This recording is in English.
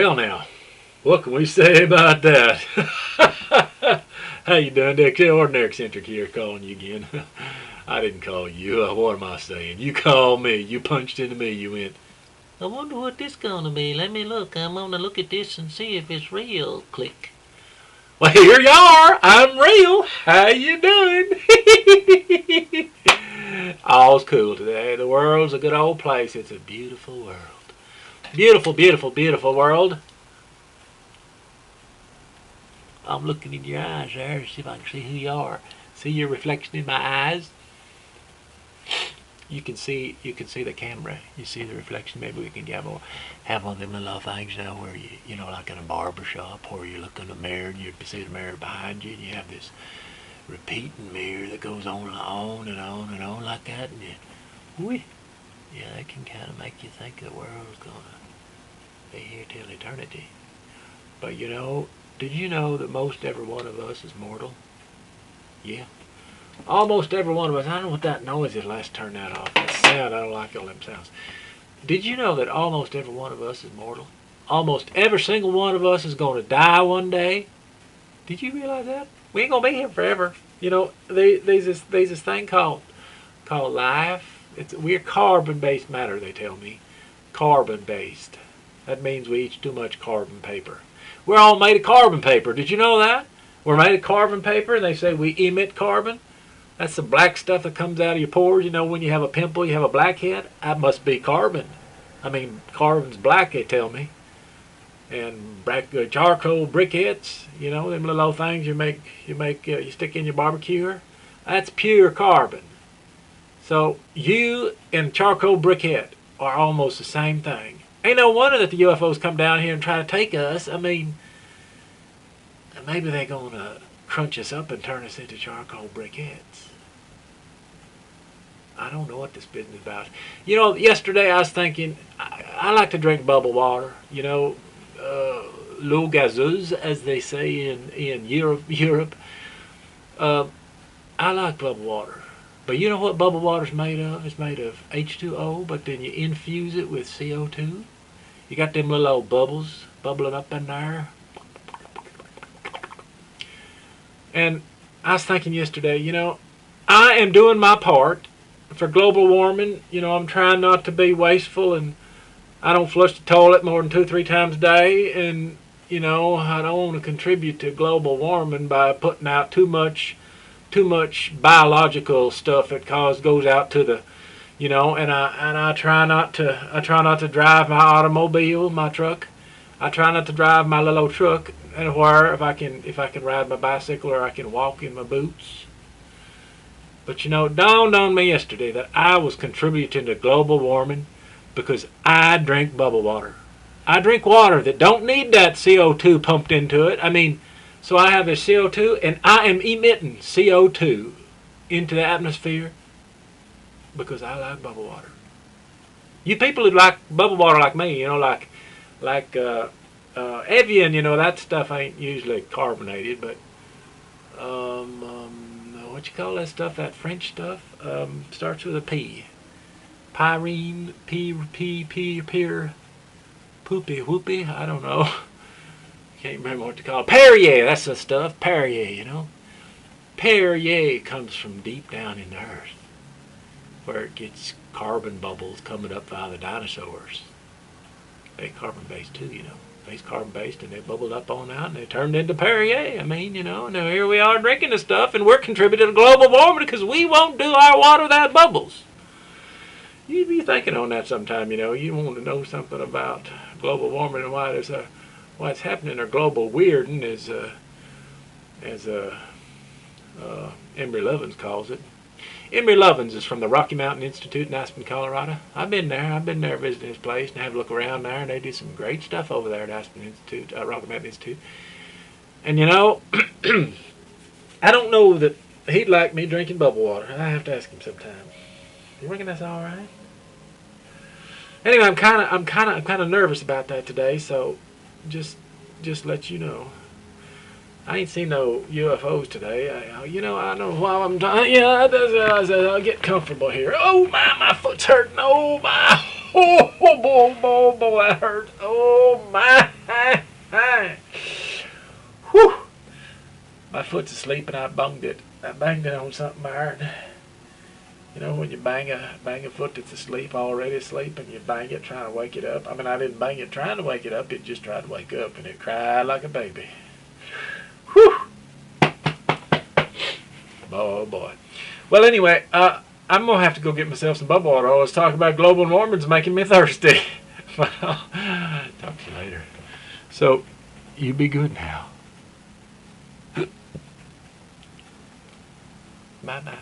Well now, what can we say about that? How you doing, Dick? Ordinary Eccentric here calling you again. I didn't call you. What am I saying? You called me. You punched into me. You went, I wonder what this gonna be. Let me look. I'm gonna look at this and see if it's real. Click. well, here you are. I'm real. How you doing? All's cool today. The world's a good old place. It's a beautiful world. Beautiful, beautiful, beautiful world. I'm looking in your eyes there to see if I can see who you are. See your reflection in my eyes? You can see the camera. You see the reflection. Maybe we can have one of them little things now where you know, like in a barber shop, where you look in the mirror and you see the mirror behind you, and you have this repeating mirror that goes on and on and on and on like that, and yeah, that can kind of make you think the world's gonna be here till eternity. But you know, did you know that most every one of us is mortal? Yeah. Almost every one of us. I don't know what that noise is. Let's turn that off. That sound, I don't like all them sounds. Did you know that almost every one of us is mortal? Almost every single one of us is going to die one day. Did you realize that? We ain't going to be here forever. You know, there's this thing called life. We're carbon-based matter, they tell me. Carbon-based. That means we eat too much carbon paper. We're all made of carbon paper. Did you know that? We're made of carbon paper, and they say we emit carbon. That's the black stuff that comes out of your pores. You know, when you have a pimple, you have a blackhead. That must be carbon. I mean, carbon's black, they tell me. And charcoal briquettes, you know, them little old things you stick in your barbecue. That's pure carbon. So you and charcoal briquette are almost the same thing. Ain't no wonder that the UFOs come down here and try to take us. I mean, maybe they're going to crunch us up and turn us into charcoal briquettes. I don't know what this business is about. You know, yesterday I was thinking, I like to drink bubble water. You know, l'eau gazeuse, as they say in Europe. I like bubble water. But you know what bubble water's made of? It's made of H2O, but then you infuse it with CO2. You got them little old bubbles bubbling up in there. And I was thinking yesterday, you know, I am doing my part for global warming. You know, I'm trying not to be wasteful, and I don't flush the toilet more than 2-3 times a day. And, you know, I don't want to contribute to global warming by putting out too much biological stuff that goes out to the, you know, and I try not to drive my automobile, my truck. I try not to drive my little old truck anywhere if I can ride my bicycle or I can walk in my boots. But you know, it dawned on me yesterday that I was contributing to global warming because I drink bubble water. I drink water that don't need that CO2 pumped into it. I mean, so I have this CO2 and I am emitting CO2 into the atmosphere because I like bubble water. You people who like bubble water like me, you know, like Evian, you know, that stuff ain't usually carbonated, but what you call that stuff? That French stuff starts with a P. Pyrene, poopy, whoopy. I don't know. Can't remember what to call it. Perrier, that's the stuff. Perrier, you know. Perrier comes from deep down in the earth, where it gets carbon bubbles coming up out of the dinosaurs. They carbon-based too, you know. They's carbon-based, and they bubbled up on out, and they turned into Perrier. I mean, you know, now here we are drinking the stuff, and we're contributing to global warming because we won't do our water without bubbles. You'd be thinking on that sometime, you know. You want to know something about global warming and why it's happening, or global weirding, as Amory Levin calls it. Emery Lovins is from the Rocky Mountain Institute in Aspen, Colorado. I've been there visiting his place and have a look around there, and they do some great stuff over there at Aspen Institute, Rocky Mountain Institute. And you know, I don't know that he'd like me drinking bubble water. I have to ask him sometime. You reckon that's all right? Anyway, I'm kind of nervous about that today, so just let you know. I ain't seen no UFOs today. You know, I don't know why I'm trying. Yeah, I'll get comfortable here. Oh my foot's hurting. Oh my, oh boy, that hurts. Oh my. Hi. Whew. My foot's asleep and I bunged it. I banged it on something iron. You know when you bang a foot that's already asleep, and you bang it trying to wake it up? I mean, I didn't bang it trying to wake it up, it just tried to wake up, and it cried like a baby. Whew! Oh boy. Well, anyway, I'm going to have to go get myself some bubble water. I was talking about global warming's making me thirsty. Well, talk to you later. So, you be good now. Bye-bye.